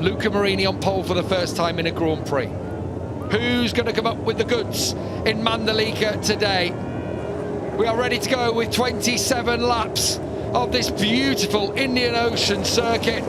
Luca Marini on pole for the first time in a Grand Prix. Who's going to come up with the goods in Mandalika today? We are ready to go with 27 laps of this beautiful Indian Ocean circuit.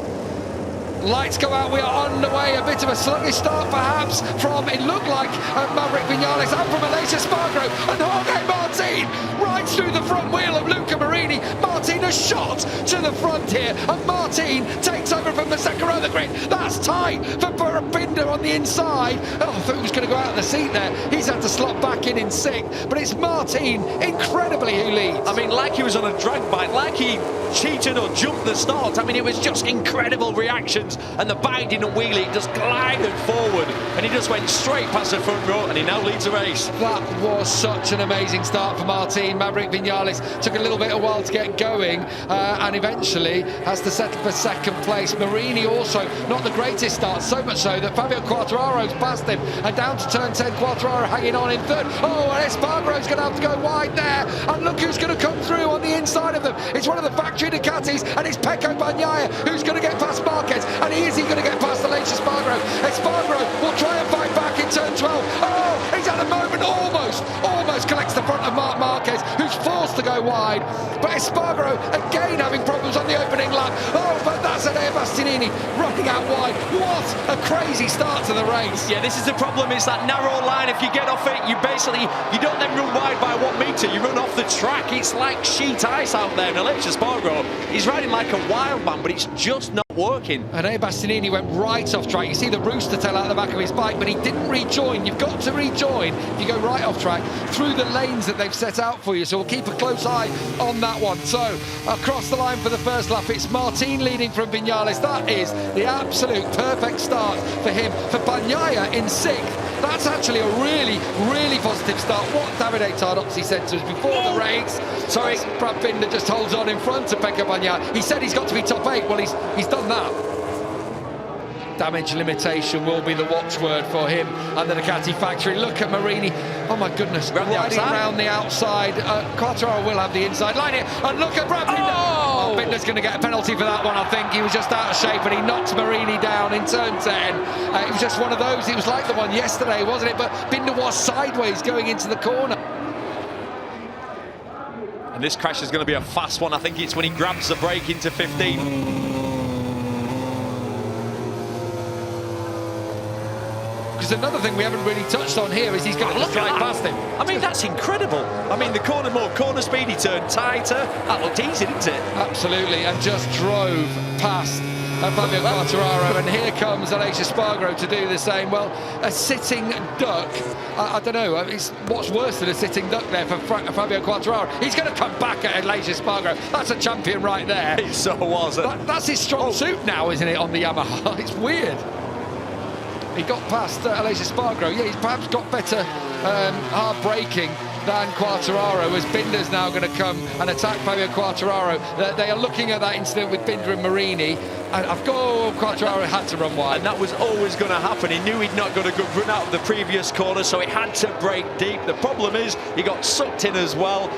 Lights go out, we are on the way. A bit of a sluggish start perhaps from, it looked like, Maverick Vinales and from Aleix Espargaro, and Jorge Martin rides through the front wheel of Luca Marini. Martin a shot to the front here, and Martin takes over from the second row of the grid. That's tight for Pertamina on the inside. Oh, I thought he was going to go out of the seat there. He's had to slot back in sixth, but it's Martin, incredibly, who leads. I mean, like he was on a drag bike, like he cheated or jumped the start. I mean, it was just incredible reactions, and the bike didn't wheelie, it just glided forward, and he just went straight past the front row, and he now leads the race. That was such an amazing start for Martin. Maverick Vinales took a little bit of a while to get going, and eventually has to settle for second place. Marini also not the greatest start, so much so that Fabio Quartararo's passed him, and down to turn 10, Quartararo hanging on in third. Oh, and Espargaro's going to have to go wide there, and look who's going to come through on the inside of them. It's one of the factory Ducatis, and it's Pecco Bagnaia who's going to get past Marquez, and is he going to get past Aleix Espargaro? Espargaro will try and fight back in turn 12. Oh, he's at the moment almost collects the front of Marc Marquez, who's forced to go wide, but Espargaro again having problems on the opening lap. Oh, but that's Enea Bastianini running out wide. What a crazy start to the race. Yeah, this is the problem, it's that narrow line. If you get off it, you don't then run wide by 1 metre, you run off the track. It's like sheet ice out there, and Aleix Espargaro, he's riding like a wild man, but it's just not working. And Enea Bastianini went right off track. You see the rooster tail out the back of his bike, but he didn't rejoin. You've got to rejoin if you go right off track through the lanes that they've set out for you, so we'll keep a close eye on that one. So across the line for the first lap, it's Martin leading from Vinales. That is the absolute perfect start for him. For Bagnaia in sixth, that's actually a really, really positive start. What Davide Tardozzi said to us before the race. Sorry, Brad Binder just holds on in front of Pecco Bagnaia. He said he's got to be top 8. Well, he's done that. Damage limitation will be the watchword for him and the Ducati factory. Look at Marini. Oh my goodness, riding around the outside. Quartararo will have the inside line here. And look at Brad Binder. Oh, Binder's going to get a penalty for that one, I think. He was just out of shape and he knocked Marini down in turn 10. It was just one of those. It was like the one yesterday, wasn't it? But Binder was sideways going into the corner. And this crash is going to be a fast one. I think it's when he grabs the brake into 15. Because another thing we haven't really touched on here is he's going to just drive past him. I mean, that's incredible. I mean, the corner speed, he turned tighter. That looked easy, didn't it? Absolutely, and just drove past Fabio Quartararo, and here comes Aleix Espargaro to do the same. Well, a sitting duck, I don't know, it's what's worse than a sitting duck there for Fabio Quartararo. He's going to come back at Aleix Espargaro. That's a champion right there. It so was. That's his strong suit now, isn't it, on the Yamaha? It's weird. He got past Aleix Espargaro. Yeah, he's perhaps got better hard braking than Quartararo, as Binder's now going to come and attack Fabio Quartararo. They are looking at that incident with Binder and Marini, and Quartararo had to run wide. And that was always going to happen. He knew he'd not got a good run out of the previous corner, so he had to brake deep. The problem is he got sucked in as well.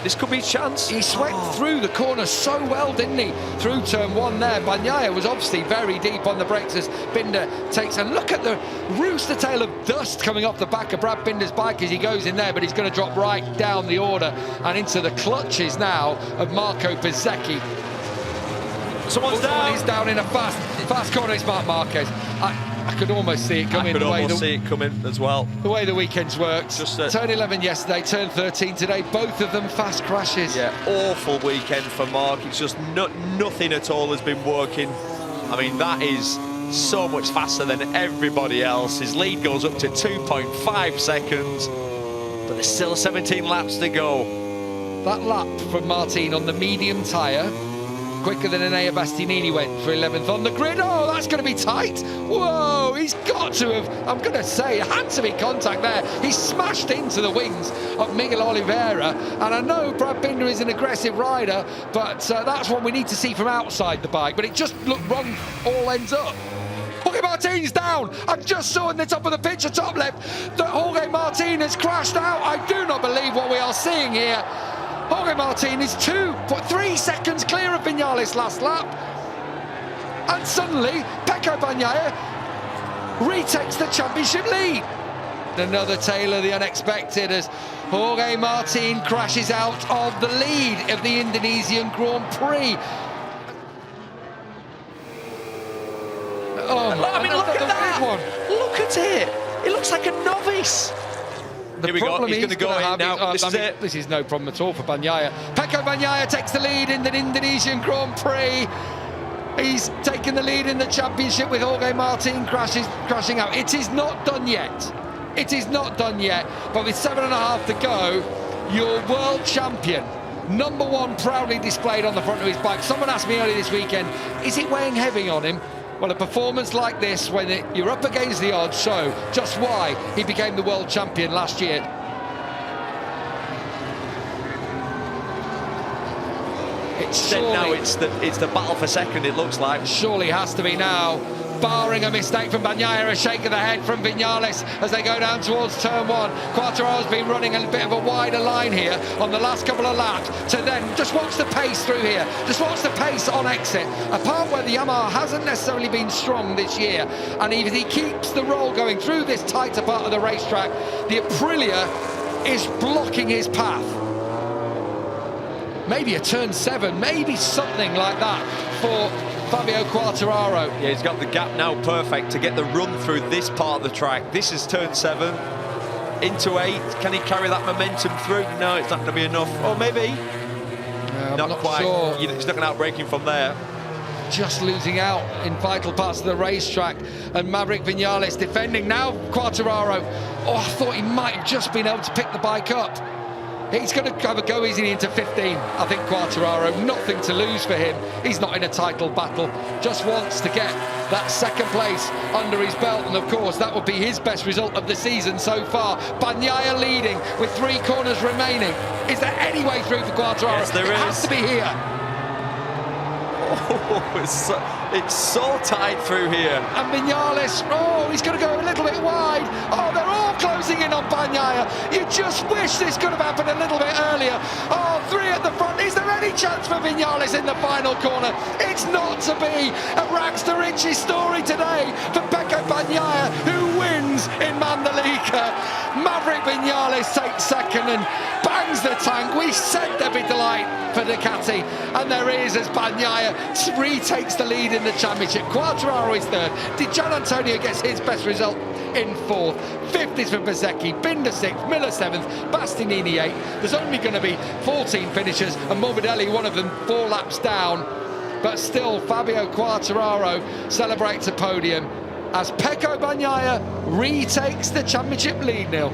This could be a chance. He swept through the corner so well, didn't he? Through turn 1 there. Bagnaia was obviously very deep on the brakes as Binder takes. And look at the rooster tail of dust coming off the back of Brad Binder's bike as he goes in there, but he's going to drop right down the order and into the clutches now of Marco Bezzecchi. Someone's down. He's down in a fast corner. It's Marc Marquez. I could almost see it coming. I could almost see it coming as well. The way the weekend's worked. Just turn 11 yesterday, turn 13 today. Both of them fast crashes. Yeah, awful weekend for Marc. It's just nothing at all has been working. I mean, that is so much faster than everybody else. His lead goes up to 2.5 seconds, but there's still 17 laps to go. That lap from Martin on the medium tyre, quicker than Enea Bastianini went for 11th on the grid. Oh, that's going to be tight. Whoa, he's got to have, I'm going to say, had to be contact there. He smashed into the wings of Miguel Oliveira. And I know Brad Binder is an aggressive rider, but that's what we need to see from outside the bike. But it just looked wrong all ends up. Jorge Martin's down. I just saw in the top of the picture, top left, that Jorge Martin has crashed out. I do not believe what we are seeing here. Jorge Martin is 3 seconds clear of Vinales last lap. and suddenly Pecco Bagnaia retakes the championship lead. Another tale of the unexpected as Jorge Martin crashes out of the lead of the Indonesian Grand Prix. I mean, look at that! Look at it! It looks like a novice. Here we go, he's going to go in now. This is no problem at all for Bagnaia. Pecco Bagnaia takes the lead in the Indonesian Grand Prix. He's taken the lead in the championship with Jorge Martin crashing out. It is not done yet. It is not done yet, but with 7.5 to go, your world champion, #1 proudly displayed on the front of his bike. Someone asked me earlier this weekend, is it weighing heavy on him? Well, a performance like this, when you're up against the odds, show just why he became the world champion last year. It's the battle for second, it looks like. Surely has to be now. Barring a mistake from Bagnaia, a shake of the head from Vinales as they go down towards turn 1. Quartararo's been running a bit of a wider line here on the last couple of laps to then just watch the pace through here. Just watch the pace on exit. A part where the Yamaha hasn't necessarily been strong this year. And if he keeps the roll going through this tighter part of the racetrack, the Aprilia is blocking his path. Maybe a turn 7, maybe something like that for Fabio Quartararo. Yeah, he's got the gap now perfect to get the run through this part of the track. This is turn 7 into 8. Can he carry that momentum through? No, it's not going to be enough. Or maybe. Not quite. Sure. He's not going to outbrake him from there. Just losing out in vital parts of the racetrack, and Maverick Vinales defending. Now Quartararo. Oh, I thought he might have just been able to pick the bike up. He's going to have a go easy into 15. I think Quartararo, nothing to lose for him. He's not in a title battle, just wants to get that second place under his belt, and of course that would be his best result of the season so far. Bagnaia leading with 3 corners remaining. Is there any way through for Quartararo? Yes, there is. It has to be here. Oh, it's so tight through here. And Vinales, oh, he's going to go a little bit wide. Oh, they're all closing in on Bagnaia. You just wish this could have happened a little bit earlier. Oh, 3 at the front. Is there any chance for Vinales in the final corner? It's not to be. A rags to riches story today for Pecco Bagnaia, who wins in Mandalika. Maverick Vinales takes second and bangs the tank. We said there'd be delight for Ducati, and there is, as Bagnaia retakes the lead in the championship. Quartararo is 3rd. Di Gianantonio gets his best result in 4th. 5th is for Bezzecchi, Binder 6th, Miller 7th, Bastianini 8th. There's only going to be 14 finishers, and Morbidelli, one of them, 4 laps down. But still, Fabio Quartararo celebrates a podium as Pecco Bagnaia retakes the championship lead, Neil.